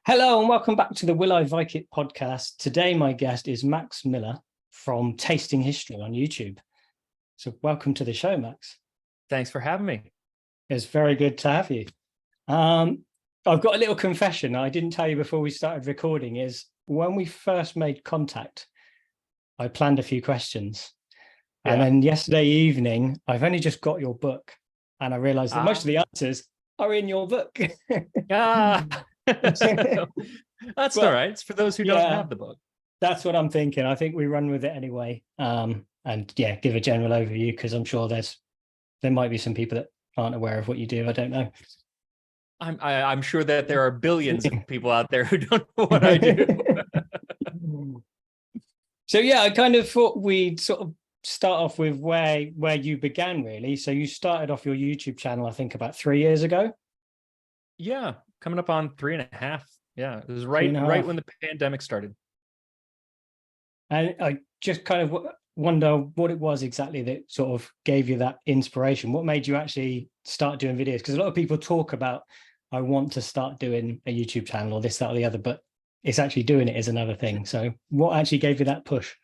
Hello and welcome back to the Will I Vike It podcast. Today, my guest is Max Miller from Tasting History on YouTube. So welcome to the show, Max. Thanks for having me. It's very good to have you. I've got a little confession I didn't tell you before we started recording is when we first made contact, I planned a few questions. Yeah. And then yesterday evening, I've only just got your book and I realized that most of the answers are in your book. That's all right. It's for those who don't have the book. That's what I'm thinking. I think we run with it anyway. And yeah, give a general overview because I'm sure there might be some people that aren't aware of what you do. I don't know. I'm sure that there are billions of people out there who don't know what I do. So yeah, I kind of thought we'd sort of start off with where you began, really. So you started off your YouTube channel, I think, about 3 years ago. Yeah, coming up on 3.5. Yeah, it was right when the pandemic started. And I just kind of wonder what it was exactly that sort of gave you that inspiration. What made you actually start doing videos? Because a lot of people talk about, I want to start doing a YouTube channel or this, that, or the other, but it's actually doing it is another thing. So what actually gave you that push?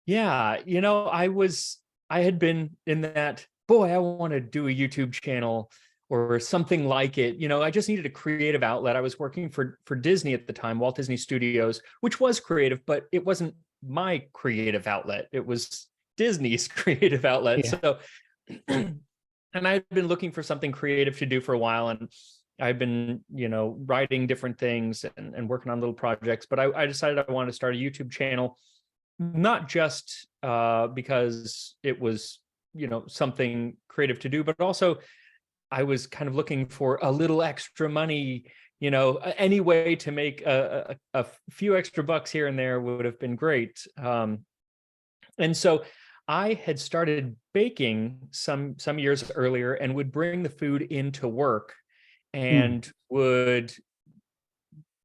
Yeah, I had been in that, boy, I want to do a YouTube channel or something like it. I just needed a creative outlet. I was working for Disney at the time, Walt Disney Studios, which was creative, but it wasn't my creative outlet. It was Disney's creative outlet. Yeah. So, and I'd been looking for something creative to do for a while. And I've been, writing different things and working on little projects, but I decided I wanted to start a YouTube channel, not just because it was, something creative to do, but also I was kind of looking for a little extra money, any way to make a few extra bucks here and there would have been great. And so I had started baking some years earlier and would bring the food into work and would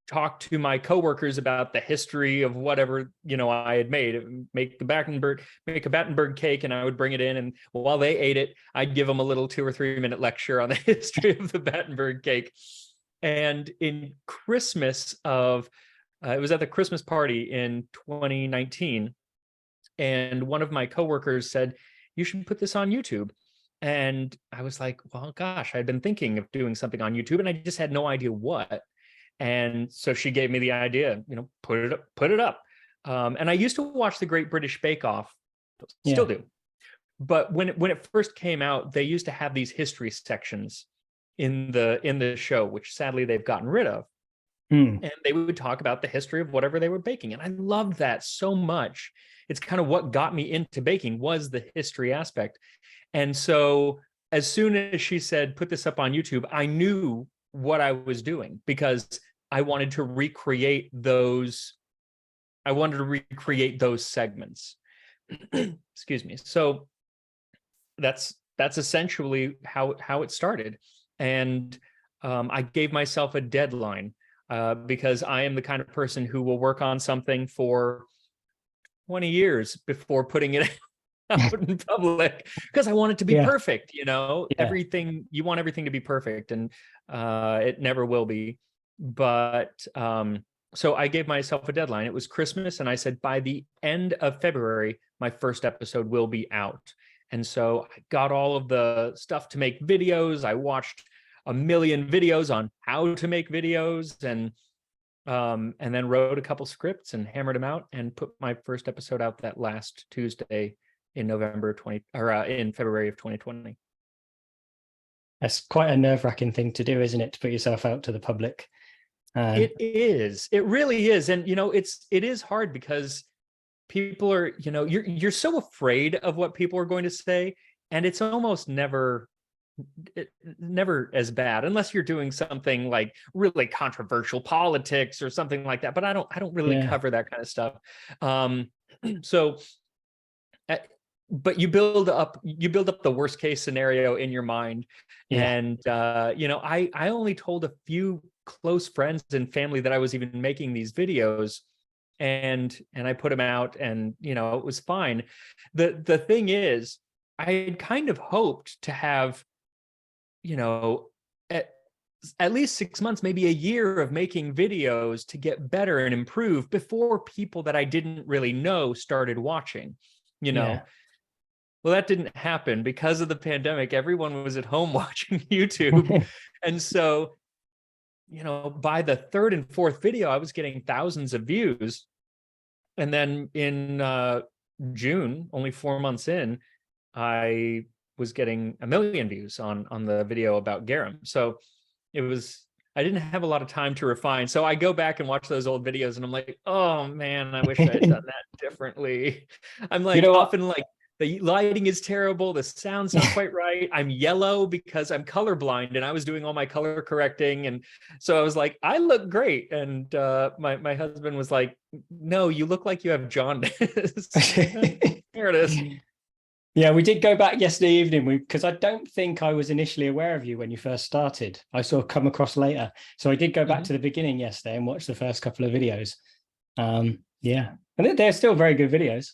talk to my coworkers about the history of whatever, I had made, make a Battenberg cake. And I would bring it in. And while they ate it, I'd give them a little 2 or 3 minute lecture on the history of the Battenberg cake. And in Christmas it was at the Christmas party in 2019. And one of my coworkers said, you should put this on YouTube. And I was like, well, gosh, I'd been thinking of doing something on YouTube and I just had no idea what. And so she gave me the idea, put it up. And I used to watch the Great British Bake Off, still do. But when it first came out, they used to have these history sections in the show, which sadly they've gotten rid of. And they would talk about the history of whatever they were baking. And I loved that so much. It's kind of what got me into baking was the history aspect. And so as soon as she said, put this up on YouTube, I knew what I was doing because I wanted to recreate those. I wanted to recreate those segments. Excuse me. So that's essentially how it started. And I gave myself a deadline because I am the kind of person who will work on something for 20 years before putting it out in public because I want it to be perfect. Everything, you want everything to be perfect, and it never will be. But so I gave myself a deadline. It was Christmas, and I said by the end of February, my first episode will be out. And so I got all of the stuff to make videos. I watched a million videos on how to make videos, and then wrote a couple scripts and hammered them out and put my first episode out that last Tuesday in in February of 2020. That's quite a nerve-wracking thing to do, isn't it? To put yourself out to the public. It is. It really is. And it is hard because people are, you're so afraid of what people are going to say, and it's almost never as bad unless you're doing something like really controversial politics or something like that. But I don't really cover that kind of stuff. But you build up the worst case scenario in your mind. And I only told a few close friends and family that I was even making these videos, and I put them out, and it was fine. The thing is, I had kind of hoped to have at least 6 months, maybe a year of making videos to get better and improve before people that I didn't really know started watching, you know. Yeah. Well, that didn't happen because of the pandemic. Everyone was at home watching YouTube. And so, you know, by the third and fourth video, I was getting thousands of views. And then in June, only 4 months in, I was getting 1 million views on the video about garum. So it was, I didn't have a lot of time to refine. So I go back and watch those old videos and I'm like, oh man, I wish I had done that differently. I'm like, You know what? often like, the lighting is terrible. The sound's not quite right. I'm yellow because I'm colorblind and I was doing all my color correcting. And so I was like, I look great. And my husband was like, no, you look like you have jaundice. There it is. Yeah, we did go back yesterday evening because I don't think I was initially aware of you when you first started. I sort of come across later. So I did go back to the beginning yesterday and watch the first couple of videos. Yeah, and they're still very good videos.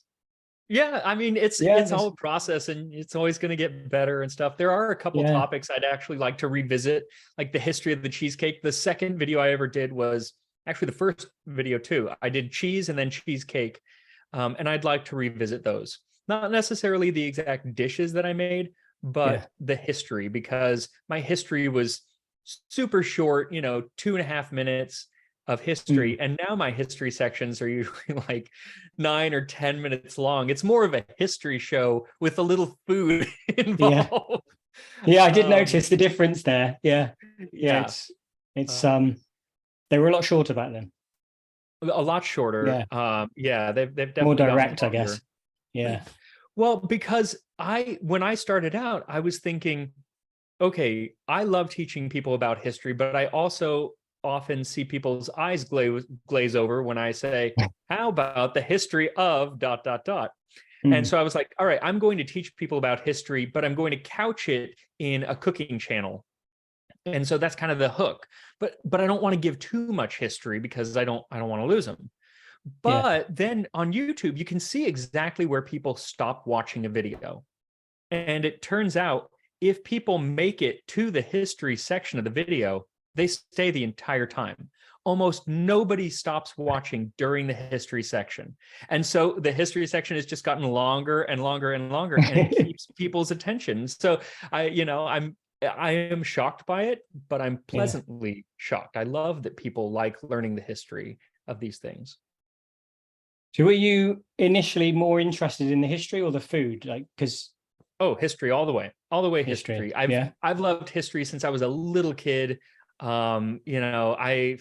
Yeah, I mean, it's all a process and it's always going to get better and stuff. There are a couple topics I'd actually like to revisit, like the history of the cheesecake. The second video I ever did was actually the first video too. I did cheese and then cheesecake, and I'd like to revisit those. Not necessarily the exact dishes that I made, but the history, because my history was super short, you know, 2.5 minutes of history. And now my history sections are usually like 9 or 10 minutes long. It's more of a history show with a little food involved. Yeah, I did notice the difference there. Yeah. It's they were a lot shorter back then. A lot shorter. They've definitely more direct, I guess. Yeah. Well, because when I started out, I was thinking, okay, I love teaching people about history, but I also often see people's eyes glaze over when I say, how about the history of ... And so I was like, all right, I'm going to teach people about history, but I'm going to couch it in a cooking channel. And so that's kind of the hook. But I don't want to give too much history because I don't want to lose them. But then on YouTube, you can see exactly where people stop watching a video. And it turns out if people make it to the history section of the video, they stay the entire time. Almost nobody stops watching during the history section. And so the history section has just gotten longer and longer and longer, and it keeps people's attention. So I am shocked by it, but I'm pleasantly shocked. I love that people like learning the history of these things. So were you initially more interested in the history or the food? Like, because history all the way history. I've loved history since I was a little kid. You know,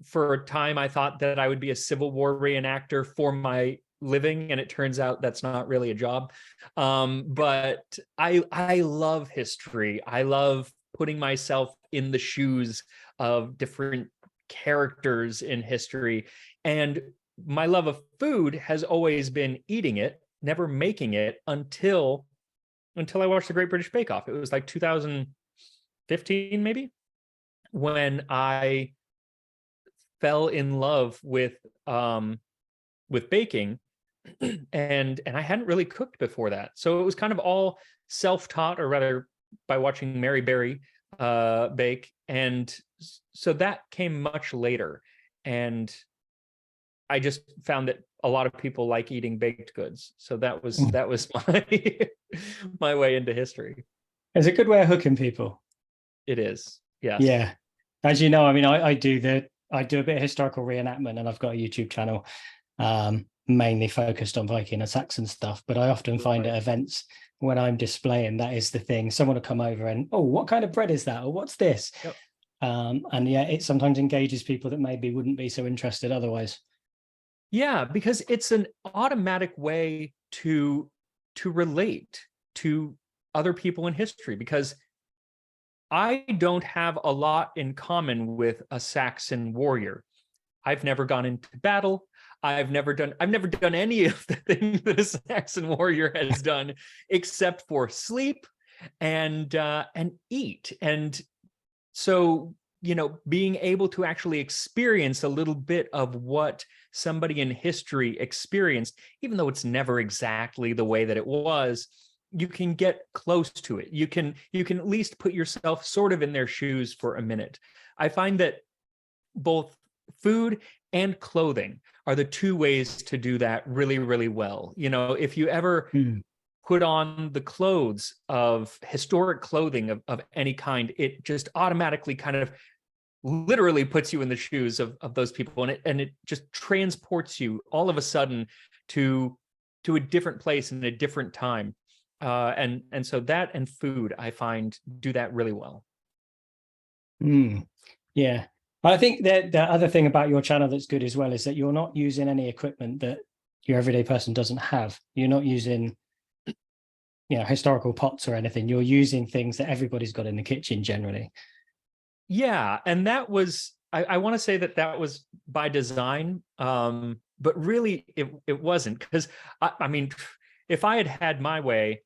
for a time I thought that I would be a Civil War reenactor for my living, and it turns out that's not really a job. But I love history. I love putting myself in the shoes of different characters in history. And my love of food has always been eating it, never making it until I watched the Great British Bake Off. It was like 2015, maybe, when I fell in love with baking, and I hadn't really cooked before that. So it was kind of all self-taught, or rather by watching Mary Berry bake. And so that came much later. And I just found that a lot of people like eating baked goods. So that was my way into history. It's a good way of hooking people. It is. Yes. Yeah. As you know, I mean, I do a bit of historical reenactment, and I've got a YouTube channel mainly focused on Viking and Saxon stuff. But I often find at events when I'm displaying, that is the thing. Someone will come over and, oh, what kind of bread is that? Or what's this? Yep. And it sometimes engages people that maybe wouldn't be so interested otherwise. Yeah, because it's an automatic way to relate to other people in history, because I don't have a lot in common with a Saxon warrior. I've never gone into battle. I've never done any of the things that a Saxon warrior has done, except for sleep and eat. And so, you know, being able to actually experience a little bit of what somebody in history experienced, even though it's never exactly the way that it was, you can get close to it. You can at least put yourself sort of in their shoes for a minute. I find that both food and clothing are the two ways to do that really, really well. You know, if you ever put on the clothes of historic clothing of any kind, it just automatically kind of literally puts you in the shoes of those people, and it just transports you all of a sudden to a different place in a different time. And so that and food, I find, do that really well. Yeah. I think that the other thing about your channel that's good as well is that you're not using any equipment that your everyday person doesn't have. You're not using, you know, historical pots or anything. You're using things that everybody's got in the kitchen generally. Yeah. And that was, I want to say that was by design. But really it wasn't, because I mean, if I had had my way,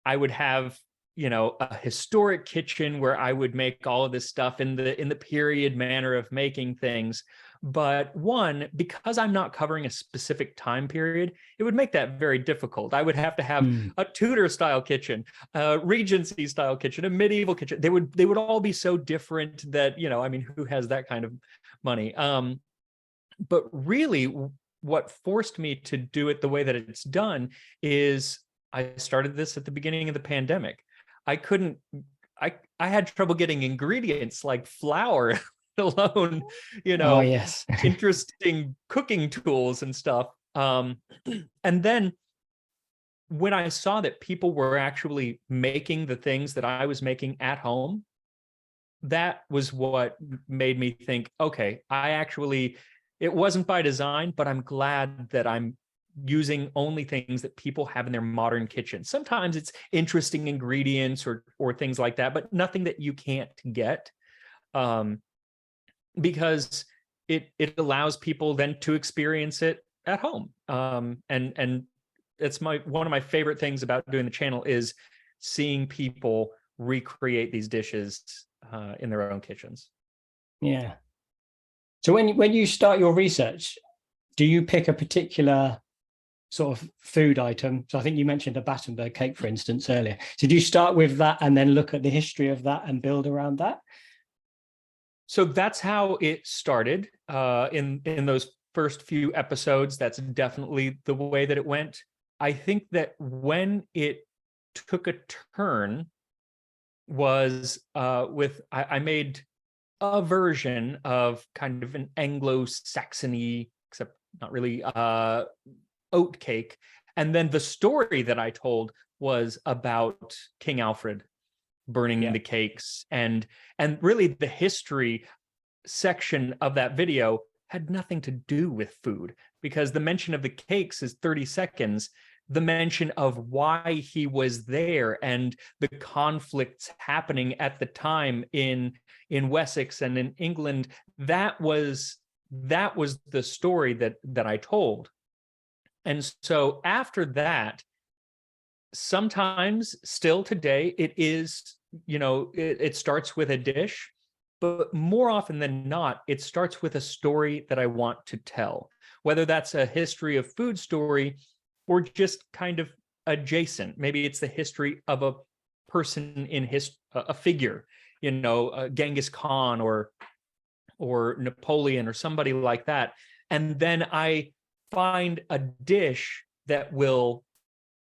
I would have, you know, a historic kitchen where I would make all of this stuff in the period manner of making things. But one, because I'm not covering a specific time period, it would make that very difficult. I would have to have a Tudor style kitchen, a Regency style kitchen, a medieval kitchen. They would all be so different that, you know, I mean, who has that kind of money? But really, what forced me to do it the way that it's done is I started this at the beginning of the pandemic. I had trouble getting ingredients like flour, alone, you know, yes. interesting cooking tools and stuff. And then when I saw that people were actually making the things that I was making at home, that was what made me think, okay, it wasn't by design, but I'm glad that I'm using only things that people have in their modern kitchen. Sometimes it's interesting ingredients or things like that, but nothing that you can't get, because it allows people then to experience it at home. And it's one of my favorite things about doing the channel is seeing people recreate these dishes in their own kitchens. Yeah. So when you start your research, do you pick a particular sort of food item? So I think you mentioned a Battenberg cake, for instance, earlier. So do you start with that and then look at the history of that and build around that? So that's how it started in those first few episodes. That's definitely the way that it went. I think that when it took a turn was I made a version of kind of an Anglo-Saxony, except not really, oat cake. And then the story that I told was about King Alfred burning the cakes, and really the history section of that video had nothing to do with food, because the mention of the cakes is 30 seconds. The mention of why he was there and the conflicts happening at the time in Wessex and in England, that was the story that I told. And so after that, sometimes still today, it is, you know, it starts with a dish, but more often than not, it starts with a story that I want to tell, whether that's a history of food story or just kind of adjacent. Maybe it's the history of a person in a figure, you know, Genghis Khan or Napoleon or somebody like that. And then I find a dish that will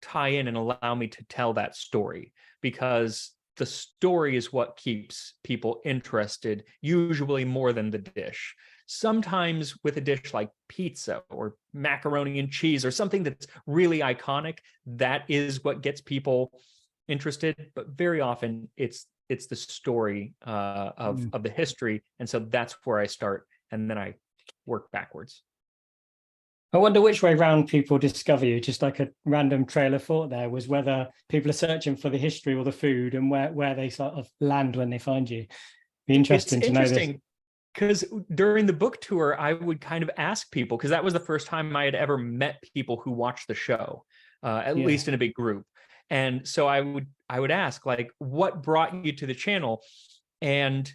tie in and allow me to tell that story, because the story is what keeps people interested, usually more than the dish. Sometimes with a dish like pizza or macaroni and cheese or something that's really iconic, that is what gets people interested. But very often it's the story of the history. And so that's where I start, and then I work backwards. I wonder which way round people discover you. Just like a random trail of thought there was whether people are searching for the history or the food, and where they sort of land when they find you. Be interesting to know this. Because during the book tour, I would kind of ask people, because that was the first time I had ever met people who watched the show, at least in a big group. And so I would ask, like, what brought you to the channel? And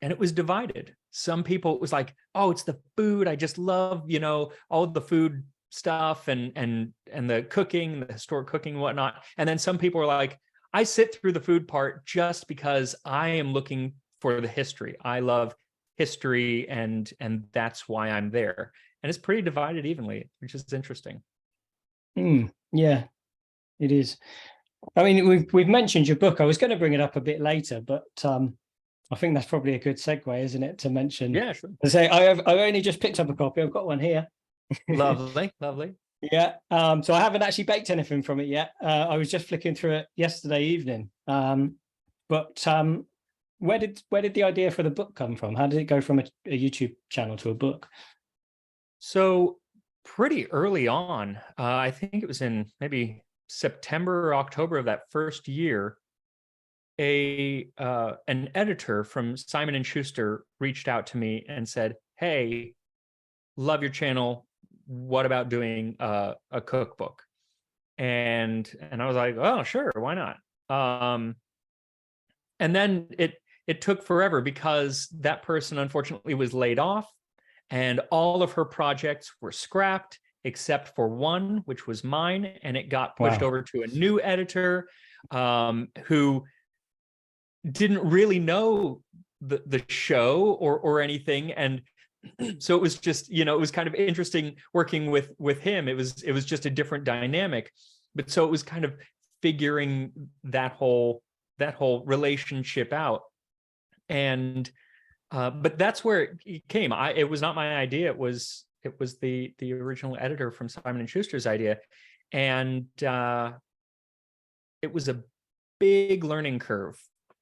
it was divided. Some people, it was like, oh, it's the food. I just love, you know, all of the food stuff and the cooking, the historic cooking and whatnot. And then some people are like, I sit through the food part just because I am looking for the history. I love history, and that's why I'm there. And it's pretty divided evenly, which is interesting. Yeah, it is. I mean, we've mentioned your book. I was going to bring it up a bit later, but I think that's probably a good segue, isn't it, to mention? Yeah, sure. To say I've only just picked up a copy. I've got one here. Lovely, lovely. Yeah. So I haven't actually baked anything from it yet. I was just flicking through it yesterday evening. But where did the idea for the book come from? How did it go from a YouTube channel to a book? So pretty early on, I think it was in maybe September or October of that first year, an editor from Simon and Schuster reached out to me and said, "Hey, love your channel. What about doing a cookbook?" And I was like, "Oh, sure, why not?" And then it took forever because that person unfortunately was laid off, and all of her projects were scrapped except for one, which was mine, and it got pushed over to a new editor who didn't really know the show or anything. And so it was just, it was kind of interesting working with him. It was just a different dynamic. But so it was kind of figuring that whole relationship out. And but that's where it came. It was not my idea. It was the original editor from Simon and Schuster's idea. And it was a big learning curve.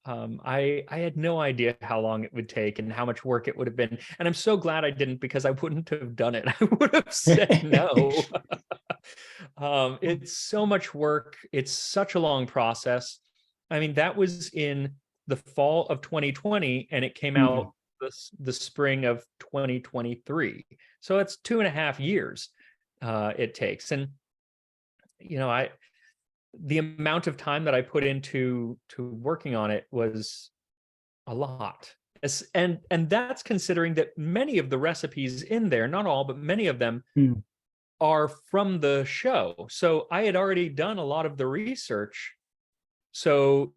I had no idea how long it would take and how much work it would have been. And I'm so glad I didn't, because I wouldn't have done it. I would have said no. It's so much work. It's such a long process. I mean, that was in the fall of 2020, and it came out the spring of 2023. So it's 2.5 years it takes. And, the amount of time that I put into working on it was a lot. And that's considering that many of the recipes in there, not all, but many of them are from the show. So I had already done a lot of the research. So,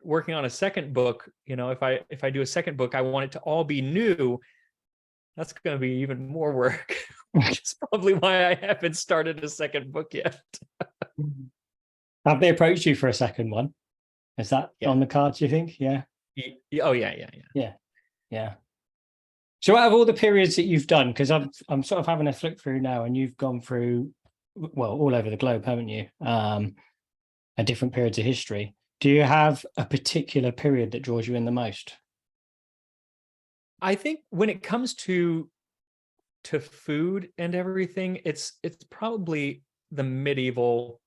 working on a second book, if I do a second book, I want it to all be new. That's going to be even more work, which is probably why I haven't started a second book yet. Have they approached you for a second one? Is that on the cards, you think? Yeah. Oh, yeah. So out of all the periods that you've done, because I'm sort of having a flick through now, and you've gone through, well, all over the globe, haven't you? At different periods of history. Do you have a particular period that draws you in the most? I think when it comes to food and everything, it's probably the medieval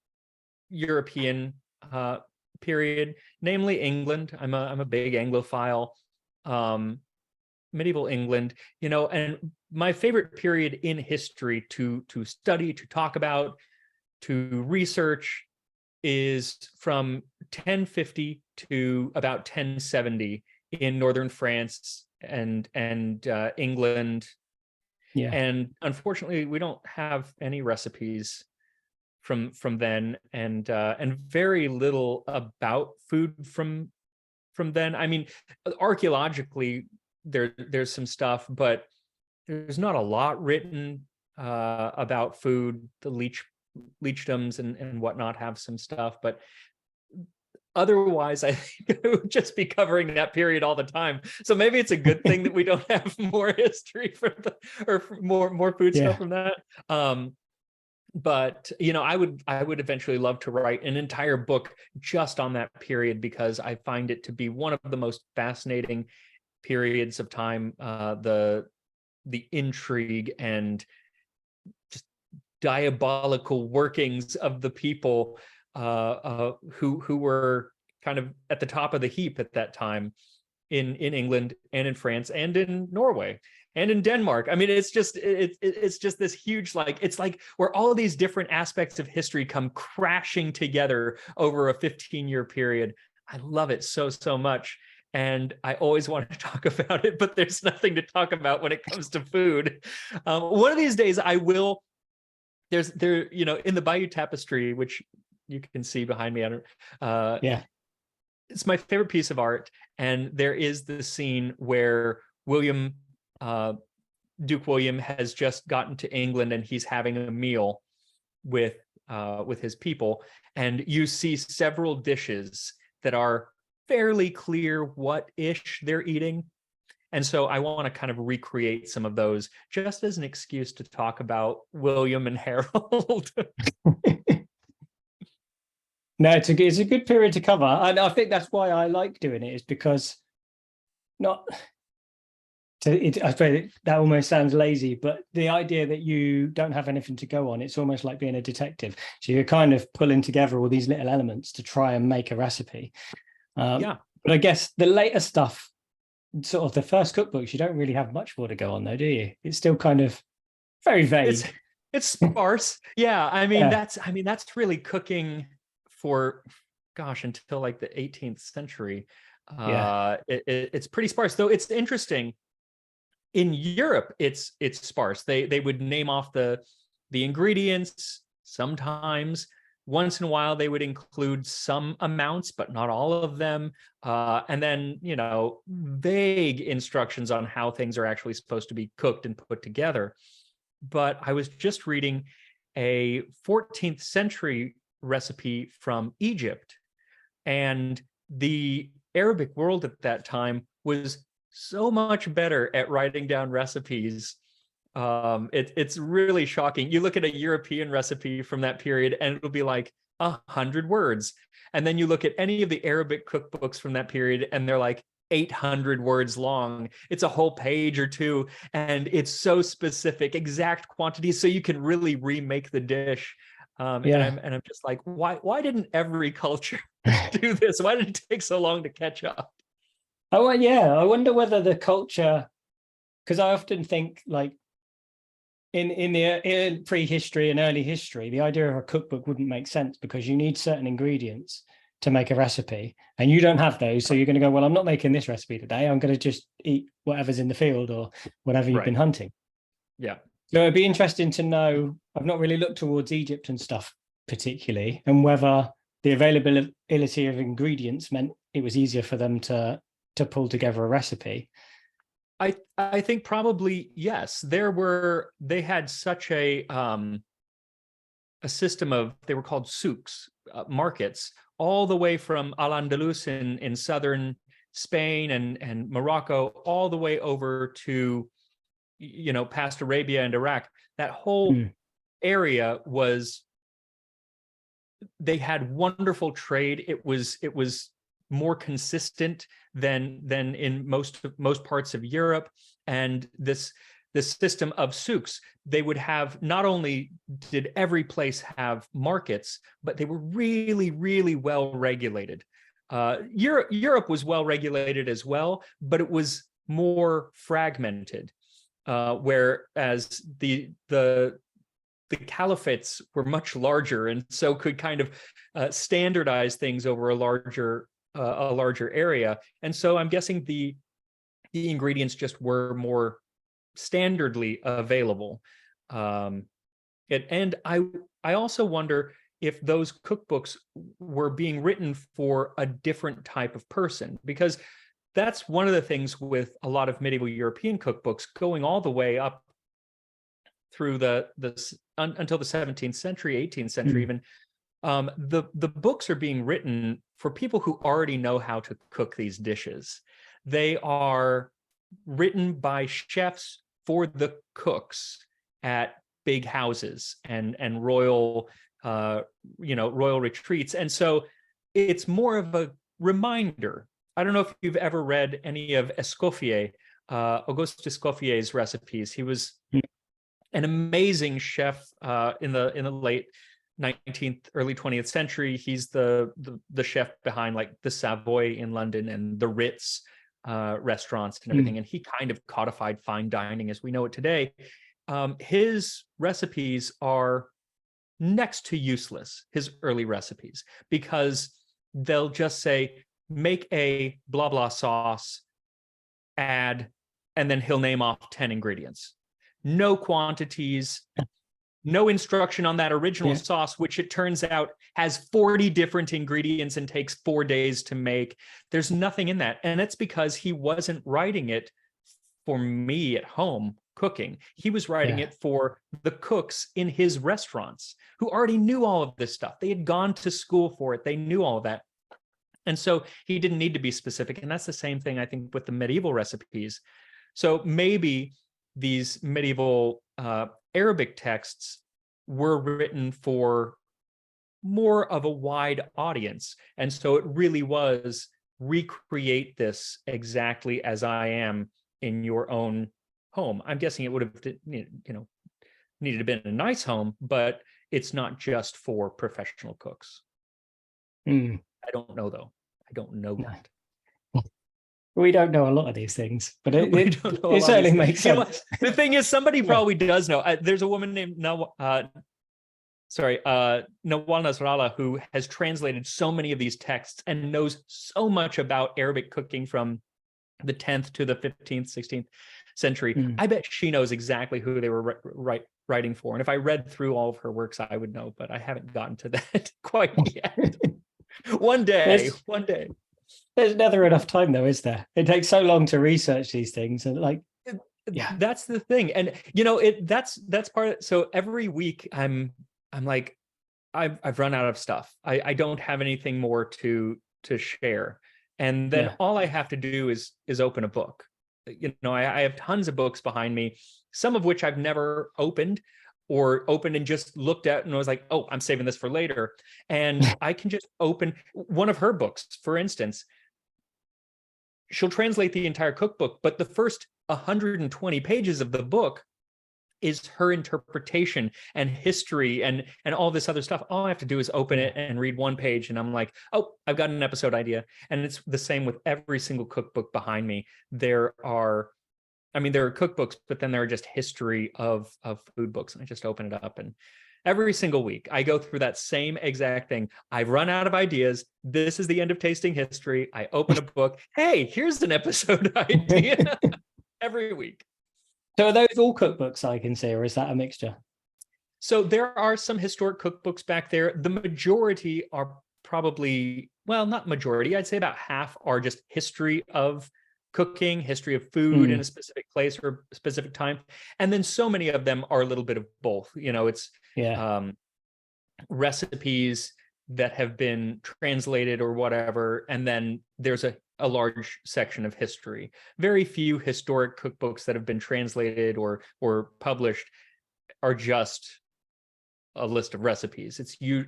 European period, namely England. I'm a big Anglophile. Medieval England, and my favorite period in history to study, to talk about, to research is from 1050 to about 1070 in northern France and England. Yeah. And unfortunately, we don't have any recipes from then, and very little about food from then. I mean, archaeologically, there's some stuff, but there's not a lot written about food. The leechdoms and whatnot have some stuff, but otherwise I think I would just be covering that period all the time. So maybe it's a good thing that we don't have more history or more food stuff from that. But I would eventually love to write an entire book just on that period, because I find it to be one of the most fascinating periods of time. The intrigue and just diabolical workings of the people who were kind of at the top of the heap at that time in England and in France and in Norway and in Denmark. I mean, it's just this huge, it's like where all of these different aspects of history come crashing together over a 15-year period. I love it so much. And I always want to talk about it, but there's nothing to talk about when it comes to food. One of these days I will you know, in the Bayou Tapestry, which you can see behind me, Yeah. it's my favorite piece of art. And there is the scene where Duke William has just gotten to England and he's having a meal with his people, and you see several dishes that are fairly clear what-ish they're eating. And so I want to kind of recreate some of those just as an excuse to talk about William and Harold. No, it's a good period to cover. And I think that's why I like doing it, is because I suppose that almost sounds lazy, but the idea that you don't have anything to go on, it's almost like being a detective. So you're kind of pulling together all these little elements to try and make a recipe. Yeah. But I guess the later stuff, sort of the first cookbooks, you don't really have much more to go on though, do you? It's still kind of very vague. It's sparse. Yeah. Yeah. That's really cooking for, gosh, until like the 18th century. It's pretty sparse, though. It's interesting. In Europe, it's sparse. They would name off the ingredients. Sometimes, once in a while, they would include some amounts, but not all of them. And then, you know, vague instructions on how things are actually supposed to be cooked and put together. But I was just reading a 14th century recipe from Egypt, and the Arabic world at that time was so much better at writing down recipes. It's really shocking. You look at a European recipe from that period and it'll be like 100 words. And then you look at any of the Arabic cookbooks from that period and they're like 800 words long. It's a whole page or two. And it's so specific, exact quantities, so you can really remake the dish. And I'm just like, why didn't every culture do this? Why did it take so long to catch up? Oh, yeah. I wonder whether the culture, because I often think like in prehistory and early history, the idea of a cookbook wouldn't make sense because you need certain ingredients to make a recipe, and you don't have those. So you're going to go, well, I'm not making this recipe today. I'm going to just eat whatever's in the field or whatever you've been hunting. Yeah. So it'd be interesting to know. I've not really looked towards Egypt and stuff particularly, and whether the availability of ingredients meant it was easier for them to pull together a recipe. I think probably yes. They had such a system of, they were called souks, markets, all the way from Al-Andalus in southern Spain and Morocco, all the way over to, you know, past Arabia and Iraq. That whole area they had wonderful trade. It was more consistent than in most parts of Europe. And this system of souks, they would have, not only did every place have markets, but they were really, really well regulated. Europe was well regulated as well, but it was more fragmented. Whereas the caliphates were much larger, and so could kind of standardize things over a larger area. And so I'm guessing the ingredients just were more standardly available. And I also wonder if those cookbooks were being written for a different type of person, because that's one of the things with a lot of medieval European cookbooks going all the way up through until the 17th century, 18th century even. The books are being written for people who already know how to cook these dishes. They are written by chefs for the cooks at big houses and royal royal retreats. And so it's more of a reminder. I don't know if you've ever read any of Escoffier, Auguste Escoffier's recipes. He was an amazing chef in the late 19th, early 20th century. He's the chef behind like the Savoy in London and the Ritz restaurants and everything. And he kind of codified fine dining as we know it today. His recipes are next to useless, his early recipes, because they'll just say, make a blah blah sauce, add, and then he'll name off 10 ingredients. No quantities, no instruction on that original Yeah. sauce, which it turns out has 40 different ingredients and takes 4 days to make. There's nothing in that. And it's because he wasn't writing it for me at home cooking. He was writing it for the cooks in his restaurants who already knew all of this stuff. They had gone to school for it. They knew all of that. And so he didn't need to be specific. And that's the same thing, I think, with the medieval recipes. So maybe these medieval Arabic texts were written for more of a wide audience. And so it really was recreate this exactly as I am in your own home. I'm guessing it would have, needed to have been a nice home, but it's not just for professional cooks. Mm. I don't know, though. I don't know that. We don't know a lot of these things, but it it certainly makes sense. The thing is, somebody probably does know. There's a woman named Nawal Nasrallah who has translated so many of these texts and knows so much about Arabic cooking from the 10th to the 15th, 16th century. I bet she knows exactly who they were writing for. And if I read through all of her works, I would know, but I haven't gotten to that quite yet. One day. There's never enough time, though, is there? It takes so long to research these things, and that's the thing. And that's part of it. So every week I'm like, I've run out of stuff. I don't have anything more to share. And then all I have to do is open a book. I have tons of books behind me, some of which I've never opened and just looked at and was like, oh, I'm saving this for later. And I can just open one of her books, for instance. She'll translate the entire cookbook, but the first 120 pages of the book is her interpretation and history and all this other stuff. All I have to do is open it and read one page, and I'm like, oh, I've got an episode idea. And it's the same with every single cookbook behind me. There are cookbooks, but then there are just history of food books, and I just open it up, and every single week I go through that same exact thing. I've run out of ideas. This is the end of tasting history. I open a book. Hey, here's an episode idea. Every week. So are those all cookbooks I can see, or is that a mixture? So there are some historic cookbooks back there. The majority are probably, well, not majority, I'd say about half are just history of cooking, history of food in a specific place or a specific time. And then so many of them are a little bit of both. It's recipes that have been translated or whatever. And then there's a large section of history. Very few historic cookbooks that have been translated or published are just a list of recipes.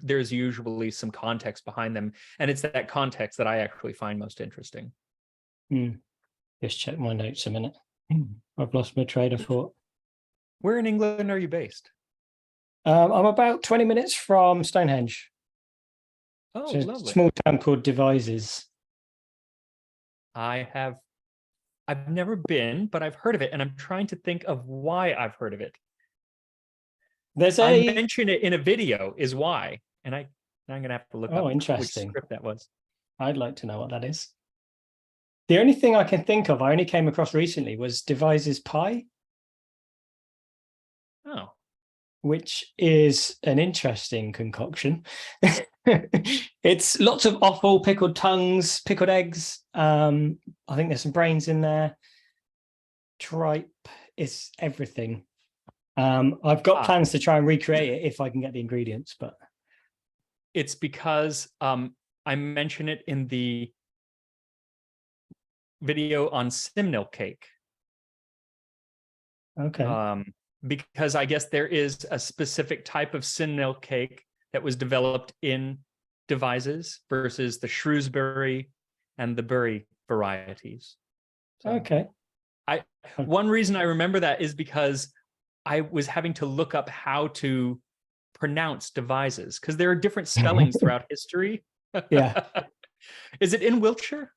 There's usually some context behind them. And it's that context that I actually find most interesting. Just check my notes a minute. I've lost my train of thought. Where in England are you based? I'm about 20 minutes from Stonehenge. Oh, it's lovely. A small town called Devizes. I've never been, but I've heard of it, and I'm trying to think of why I've heard of it. I mentioned it in a video, is why, and I'm going to have to look up which script that was. I'd like to know what that is. The only thing I can think of, I only came across recently, was Devizes pie. Oh. Which is an interesting concoction. It's lots of offal, pickled tongues, pickled eggs. I think there's some brains in there. Tripe, it's everything. I've got plans to try and recreate it if I can get the ingredients, but it's because I mention it in the video on simnel cake. Okay. Because I guess there is a specific type of simnel cake that was developed in Devizes versus the Shrewsbury and the Bury varieties. So okay. One reason I remember that is because I was having to look up how to pronounce Devizes, because there are different spellings throughout history. Yeah. Is it in Wiltshire?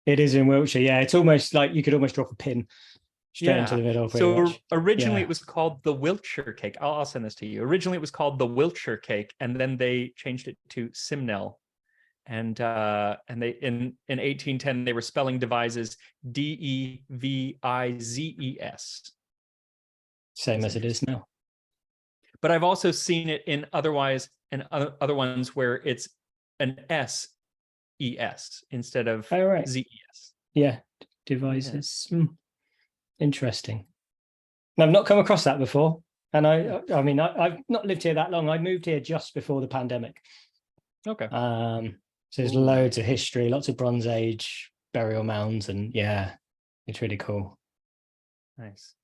It is in Wiltshire. Yeah, it's almost like you could almost drop a pin straight into the middle. So originally it was called the Wiltshire cake. I'll send this to you. Originally it was called the Wiltshire cake, and then they changed it to Simnel. And they in 1810 they were spelling Devizes Devizes. Same as it is now. but I've also seen it in other ones where it's an SES instead of Oh, right. ZES. Yeah, devices. Interesting. I've not come across that before. And I mean, I've not lived here that long. I moved here just before the pandemic. Okay. So there's loads of history, lots of Bronze Age burial mounds, and yeah, it's really cool. Nice.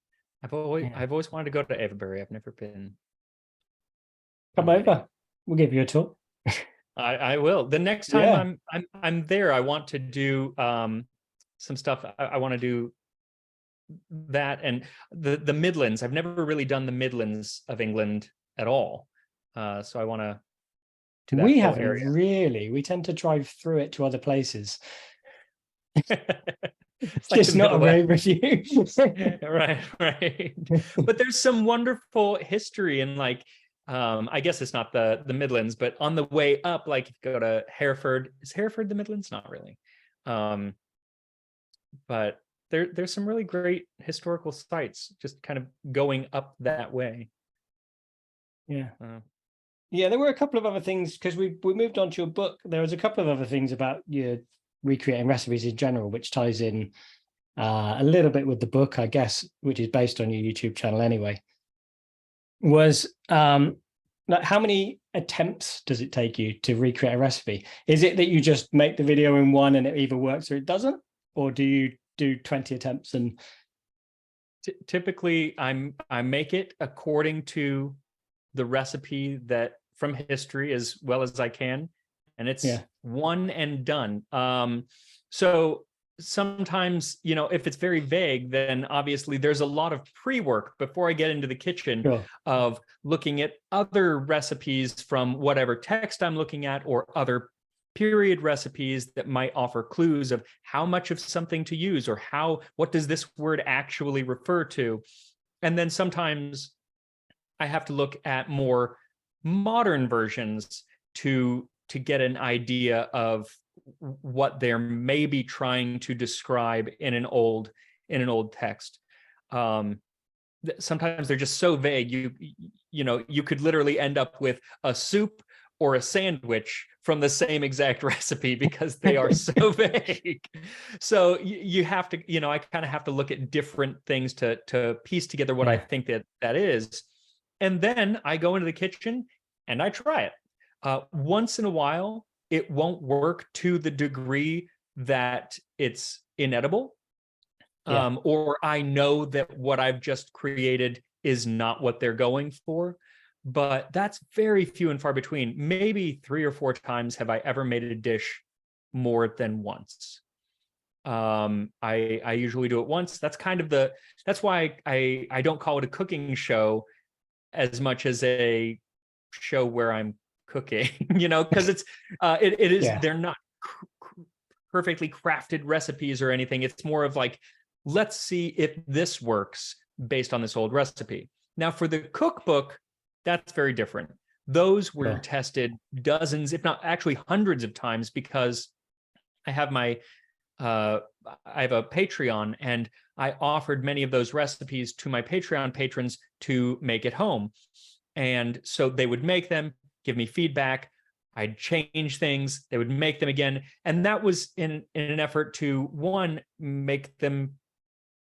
I've always wanted to go to Avebury. I've never been. Come over. We'll give you a tour. I will. The next time I'm there, I want to do some stuff. I want to do that and the Midlands. I've never really done the Midlands of England at all. So I want to do that. We haven't really. We tend to drive through it to other places. It's like just not a rave review. right. But there's some wonderful history in, like, I guess it's not the Midlands, but on the way up, like if you go to Hereford, is Hereford the Midlands? Not really. But there's some really great historical sites just kind of going up that way. Yeah. Yeah, there were a couple of other things, because we moved on to your book. There was a couple of other things about your recreating recipes in general, which ties in a little bit with the book, I guess, which is based on your YouTube channel anyway. Was like, how many attempts does it take you to recreate a recipe? Is it that you just make the video in one and it either works or it doesn't, or do you do 20 attempts? And typically I make it according to the recipe that from history as well as I can, and it's one and done. So sometimes, you know, if it's very vague, then obviously there's a lot of pre-work before I get into the kitchen of looking at other recipes from whatever text I'm looking at, or other period recipes that might offer clues of how much of something to use, or what does this word actually refer to. And then sometimes I have to look at more modern versions to get an idea of what they're maybe trying to describe in an old text. Sometimes they're just so vague. You know, you could literally end up with a soup or a sandwich from the same exact recipe because they are so vague. So you have to, you know, I kind of have to look at different things to piece together what I think that is. And then I go into the kitchen and I try it. Once in a while, it won't work to the degree that it's inedible. Or I know that what I've just created is not what they're going for. But that's very few and far between. Maybe 3 or 4 times have I ever made a dish more than once. I usually do it once. That's kind of that's why I don't call it a cooking show as much as a show where I'm cooking, you know, because it is, they're not perfectly crafted recipes or anything. It's more of like, let's see if this works based on this old recipe. Now for the cookbook, that's very different. Those were tested dozens, if not actually hundreds of times, because I have I have a Patreon, and I offered many of those recipes to my Patreon patrons to make at home. And so they would make them, give me feedback. I'd change things. They would make them again. And that was in an effort to, one, make them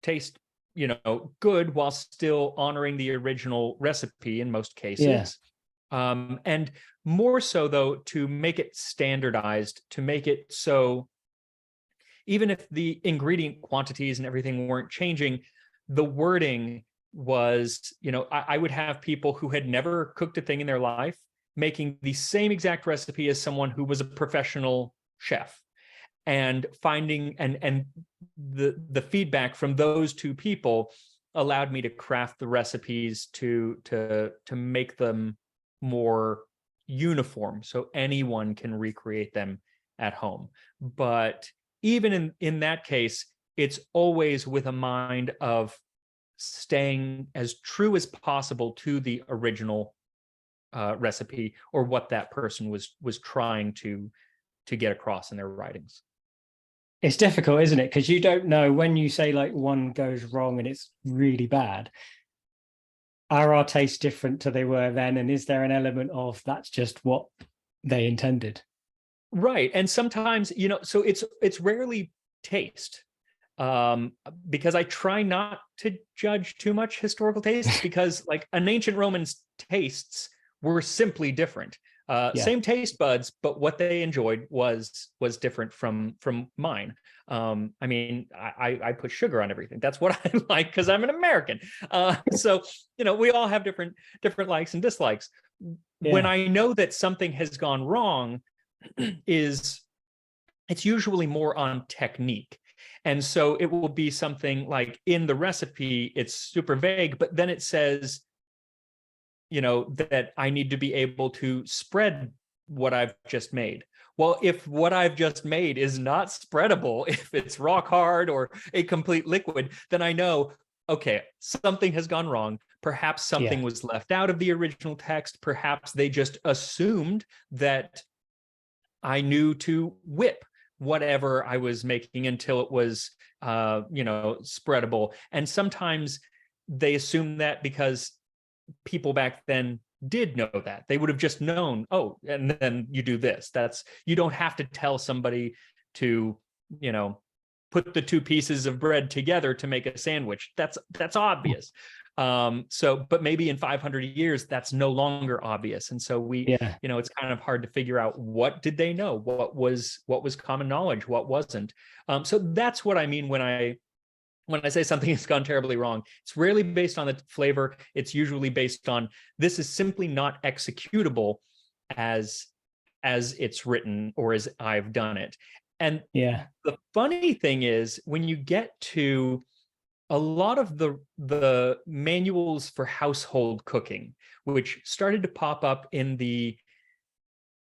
taste, you know, good while still honoring the original recipe in most cases. And more so, though, to make it standardized, to make it so even if the ingredient quantities and everything weren't changing, the wording was, you know, I would have people who had never cooked a thing in their life making the same exact recipe as someone who was a professional chef, and finding and the feedback from those two people allowed me to craft the recipes to make them more uniform so anyone can recreate them at home. But even in that case, it's always with a mind of staying as true as possible to the original recipe, or what that person was trying to get across in their writings. It's difficult, isn't it? Because you don't know, when you say like one goes wrong and it's really bad, are our tastes different to they were then? And is there an element of that's just what they intended? Right. And sometimes, so it's rarely taste, because I try not to judge too much historical tastes, because like an ancient Roman's tastes were simply different. Yeah. Same taste buds, but what they enjoyed was different from mine. I mean, I put sugar on everything. That's what I like because I'm an American. So we all have different likes and dislikes. When I know that something has gone wrong, it's usually more on technique. And so it will be something like in the recipe, it's super vague, but then it says, that I need to be able to spread what I've just made. Well, if what I've just made is not spreadable, if it's rock hard or a complete liquid, then I know, okay, something has gone wrong. Perhaps something was left out of the original text. Perhaps they just assumed that I knew to whip whatever I was making until it was, spreadable. And sometimes they assume that because people back then did know that. They would have just known, oh, and then you do this. You don't have to tell somebody to, put the two pieces of bread together to make a sandwich. That's obvious. But maybe in 500 years, that's no longer obvious. And so it's kind of hard to figure out, what did they know? What was common knowledge? What wasn't? So that's what I mean when I say something has gone terribly wrong. It's rarely based on the flavor. It's usually based on, this is simply not executable as it's written or as I've done it. And the funny thing is, when you get to a lot of the manuals for household cooking, which started to pop up in the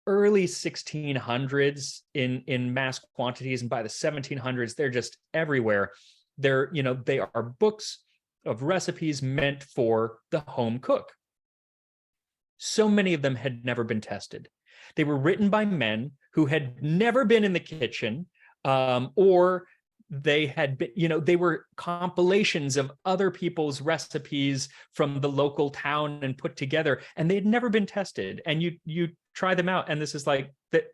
early 1600s in mass quantities, and by the 1700s, they're just everywhere. They are books of recipes meant for the home cook. So many of them had never been tested. They were written by men who had never been in the kitchen, or they had been, they were compilations of other people's recipes from the local town and put together, and they had never been tested. And you try them out, and this is like that.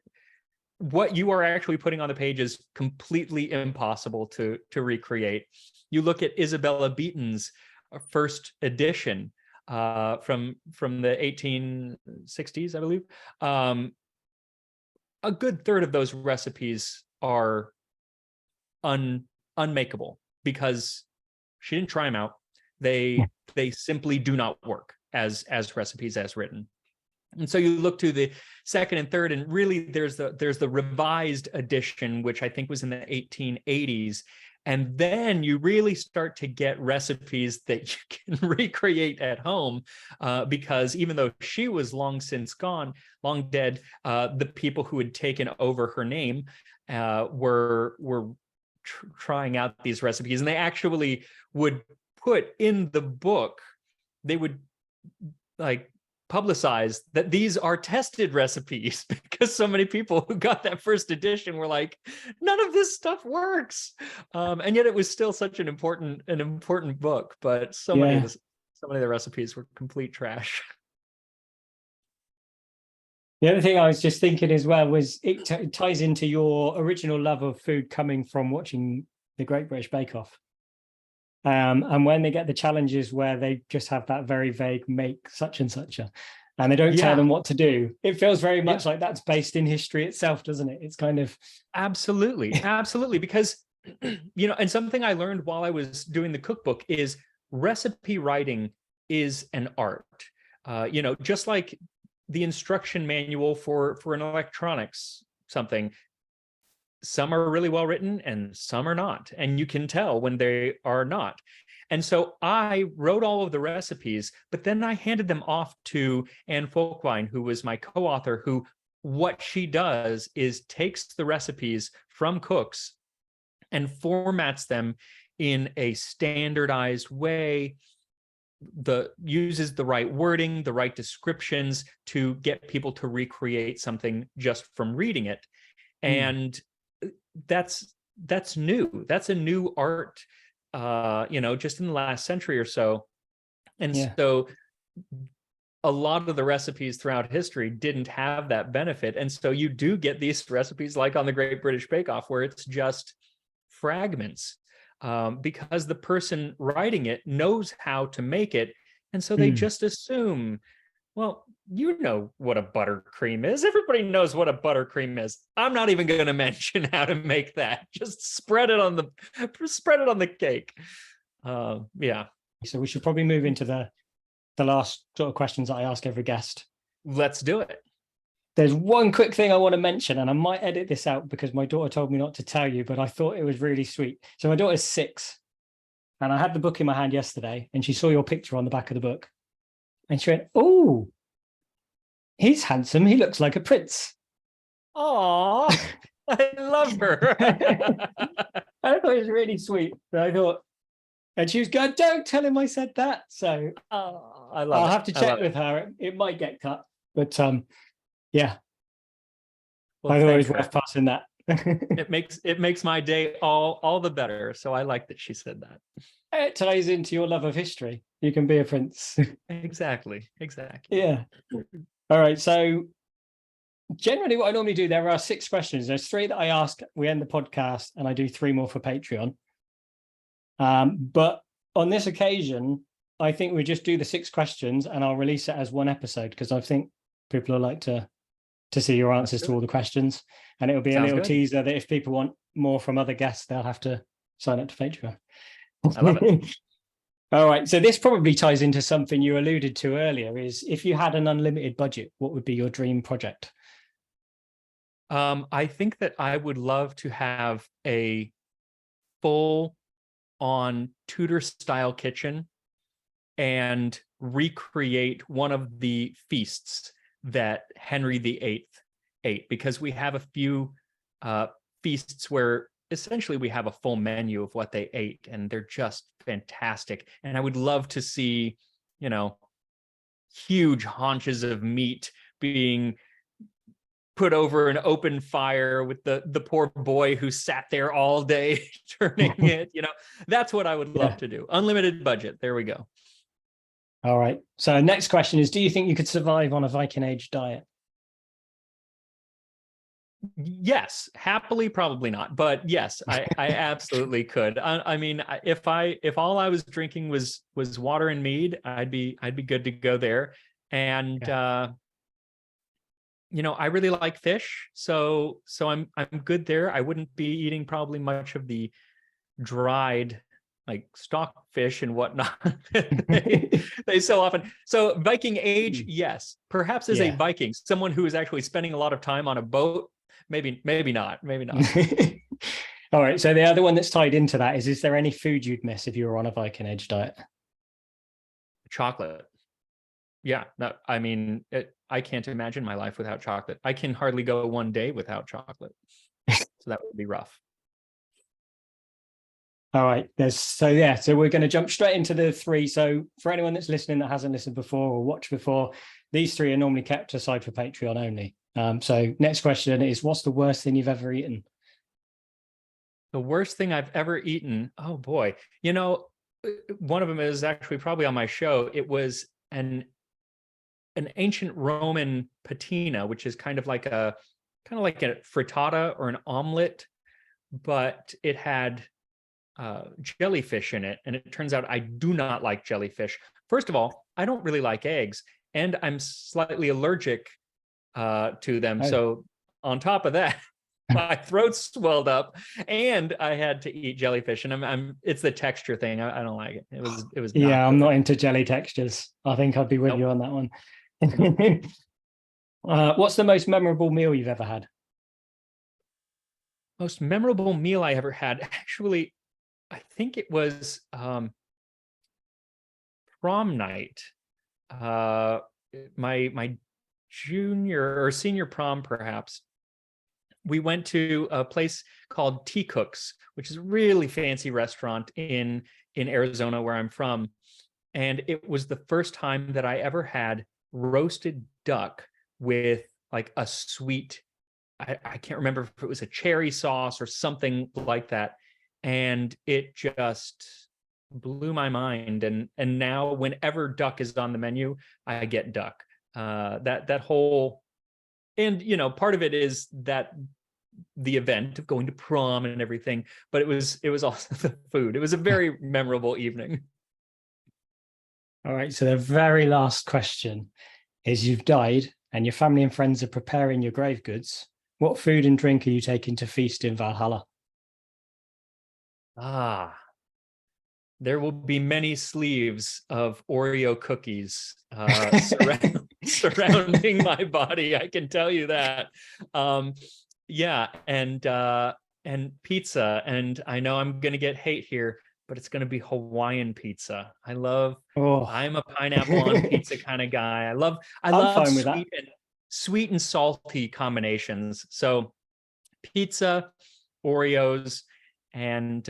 What you are actually putting on the page is completely impossible to recreate. You look at Isabella Beeton's first edition from the 1860s, I believe. A good third of those recipes are unmakeable because she didn't try them out. They simply do not work as recipes as written. And so you look to the second and third, and really there's the revised edition, which I think was in the 1880s. And then you really start to get recipes that you can recreate at home, because even though she was long since gone, long dead, the people who had taken over her name were trying out these recipes. And they actually would put in the book, they would like publicize that these are tested recipes, because so many people who got that first edition were like, none of this stuff works, and yet it was still such an important book. But so many of the recipes were complete trash. The other thing I was just thinking as well was it ties into your original love of food coming from watching the Great British Bake Off. And when they get the challenges where they just have that very vague make such and such and they don't tell them what to do, it feels very much like that's based in history itself, doesn't it? It's kind of absolutely because and something I learned while I was doing the cookbook is recipe writing is an art. Just like the instruction manual for an electronics something. Some are really well written and some are not. And you can tell when they are not. And so I wrote all of the recipes, but then I handed them off to Anne Folkwein, who was my co-author, who what she does is takes the recipes from cooks and formats them in a standardized way, uses the right wording, the right descriptions to get people to recreate something just from reading it. And that's new. That's a new art, just in the last century or so. And Yeah. so a lot of the recipes throughout history didn't have that benefit. And so you do get these recipes like on the Great British Bake Off, where it's just fragments, because the person writing it knows how to make it. And so they just assume, well, you know what a buttercream is. Everybody knows what a buttercream is. I'm not even going to mention how to make that. Just spread it on the cake. Yeah. So we should probably move into the last sort of questions that I ask every guest. Let's do it. There's one quick thing I want to mention, and I might edit this out because my daughter told me not to tell you, but I thought it was really sweet. So my daughter's 6, and I had the book in my hand yesterday, and she saw your picture on the back of the book, and she went, "Oh, he's handsome. He looks like a prince." Oh, I love her. I thought it was really sweet. So I thought, and she was going, "Don't tell him I said that." So I love I'll it. have to check with her. It might get cut, but yeah. Well, I thought it was thank her. worth passing that. It makes my day all the better. So I like that she said that. It ties into your love of history. You can be a prince. Exactly. Yeah. All right. So generally what I normally do, there are 6 questions. There's 3 that I ask, we end the podcast, and I do 3 more for Patreon. But on this occasion, I think we just do the 6 questions and I'll release it as one episode, because I think people will like to see your answers to all the questions. And it'll be Sounds a little good. teaser that if people want more from other guests, they'll have to sign up to Patreon. I love it. All right. So this probably ties into something you alluded to earlier, is if you had an unlimited budget, what would be your dream project? I think that I would love to have a full on Tudor style kitchen and recreate one of the feasts that Henry VIII ate, because we have a few feasts where essentially we have a full menu of what they ate, and they're just fantastic. And I would love to see, huge haunches of meat being put over an open fire with the poor boy who sat there all day turning it. That's what I would love to do. Unlimited budget. There we go. All right. So next question is, do you think you could survive on a Viking age diet? Yes, happily, probably not, but yes, I absolutely could. I mean, if all I was drinking was water and mead, I'd be good to go there. And I really like fish, so I'm good there. I wouldn't be eating probably much of the dried, like stockfish and whatnot they so often. So Viking age, yes, perhaps as a Viking, someone who is actually spending a lot of time on a boat. Maybe not. All right. So the other one that's tied into that is there any food you'd miss if you were on a Viking age diet? Chocolate. Yeah. No, I mean, I can't imagine my life without chocolate. I can hardly go one day without chocolate. So that would be rough. All right. So we're going to jump straight into the 3. So for anyone that's listening that hasn't listened before or watched before, these 3 are normally kept aside for Patreon only. So next question is, what's the worst thing you've ever eaten? The worst thing I've ever eaten? Oh boy. One of them is actually probably on my show. It was an ancient Roman patina, which is kind of like a frittata or an omelet, but it had jellyfish in it. And it turns out I do not like jellyfish. First of all, I don't really like eggs, and I'm slightly allergic to them. Oh. So on top of that, my throat swelled up, and I had to eat jellyfish. And it's the texture thing. I don't like it. It was. Yeah, I'm not into jelly textures. I think I'd be with you on that one. What's the most memorable meal you've ever had? Most memorable meal I ever had, actually, I think it was prom night. My junior or senior prom, perhaps. We went to a place called Cookbooks, which is a really fancy restaurant in Arizona, where I'm from. And it was the first time that I ever had roasted duck with like a sweet, I can't remember if it was a cherry sauce or something like that. And it just blew my mind. And now whenever duck is on the menu, I get duck. That whole, and part of it is that the event of going to prom and everything, but it was also the food. It was a very memorable evening. All right. So the very last question is: you've died and your family and friends are preparing your grave goods. What food and drink are you taking to feast in Valhalla? There will be many sleeves of Oreo cookies surrounding my body. I can tell you that. Yeah, and pizza. And I know I'm gonna get hate here, but it's gonna be Hawaiian pizza. I'm a pineapple on pizza kind of guy. I love fine with that. Sweet and salty combinations. So pizza, Oreos, and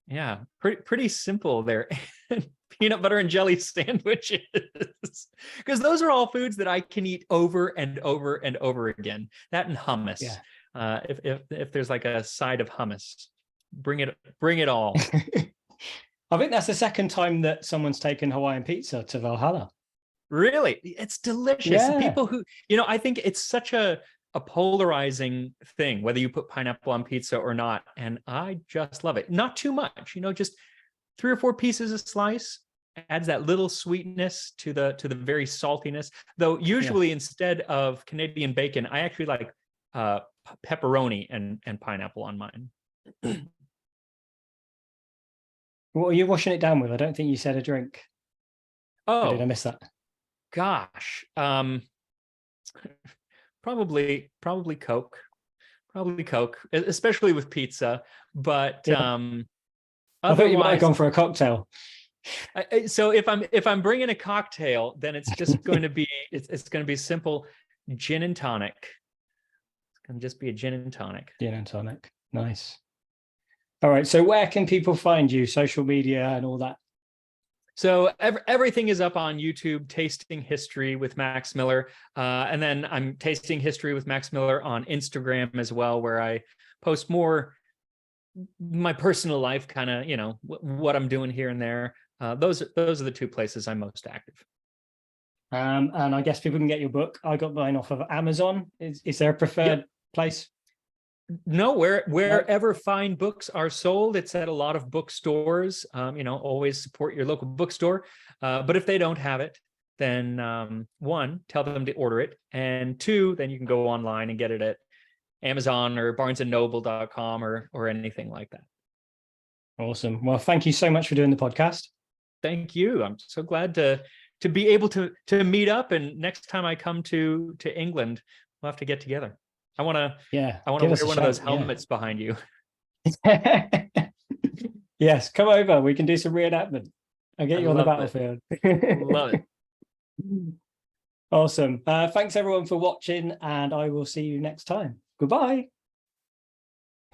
yeah, pretty simple there. Peanut butter and jelly sandwiches, because those are all foods that I can eat over and over and over again. That and hummus. Yeah. If there's like a side of hummus, bring it all. I think that's the second time that someone's taken Hawaiian pizza to Valhalla. Really, it's delicious. Yeah. People who, I think it's such a polarizing thing, whether you put pineapple on pizza or not. And I just love it. Not too much, just 3 or 4 pieces a slice adds that little sweetness to the very saltiness. Though usually instead of Canadian bacon, I actually like pepperoni and pineapple on mine. What are you washing it down with? I don't think you said a drink. Oh, or did I miss that? Gosh. Probably Coke. Probably Coke, especially with pizza. But I thought you might have gone for a cocktail. So if I'm bringing a cocktail, then it's just going to be it's going to be simple gin and tonic. It's going to just be a gin and tonic. Gin and tonic. Nice. All right. So where can people find you? Social media and all that? So everything is up on YouTube, Tasting History with Max Miller. And then I'm Tasting History with Max Miller on Instagram as well, where I post more my personal life, kind of, what I'm doing here and there. Those are the 2 places I'm most active. And I guess people can get your book. I got mine off of Amazon. Is there a preferred place? No, wherever fine books are sold, it's at a lot of bookstores. Always support your local bookstore. But if they don't have it, then 1, tell them to order it. And 2, then you can go online and get it at Amazon or barnesandnoble.com or anything like that. Awesome. Well, thank you so much for doing the podcast. Thank you. I'm so glad to be able to meet up. And next time I come to England, we'll have to get together. I want to wear one of those helmets behind you. Yes, come over. We can do some reenactment. I'll get you on the battlefield. Love it. Awesome. Thanks everyone for watching, and I will see you next time. Goodbye.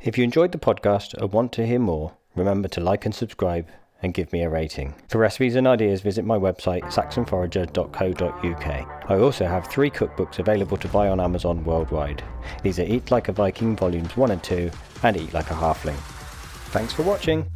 If you enjoyed the podcast or want to hear more, remember to like and subscribe and give me a rating. For recipes and ideas, visit my website saxonforager.co.uk. I also have 3 cookbooks available to buy on Amazon worldwide. These are Eat Like a Viking Volumes 1 and 2 and Eat Like a Halfling. Thanks for watching.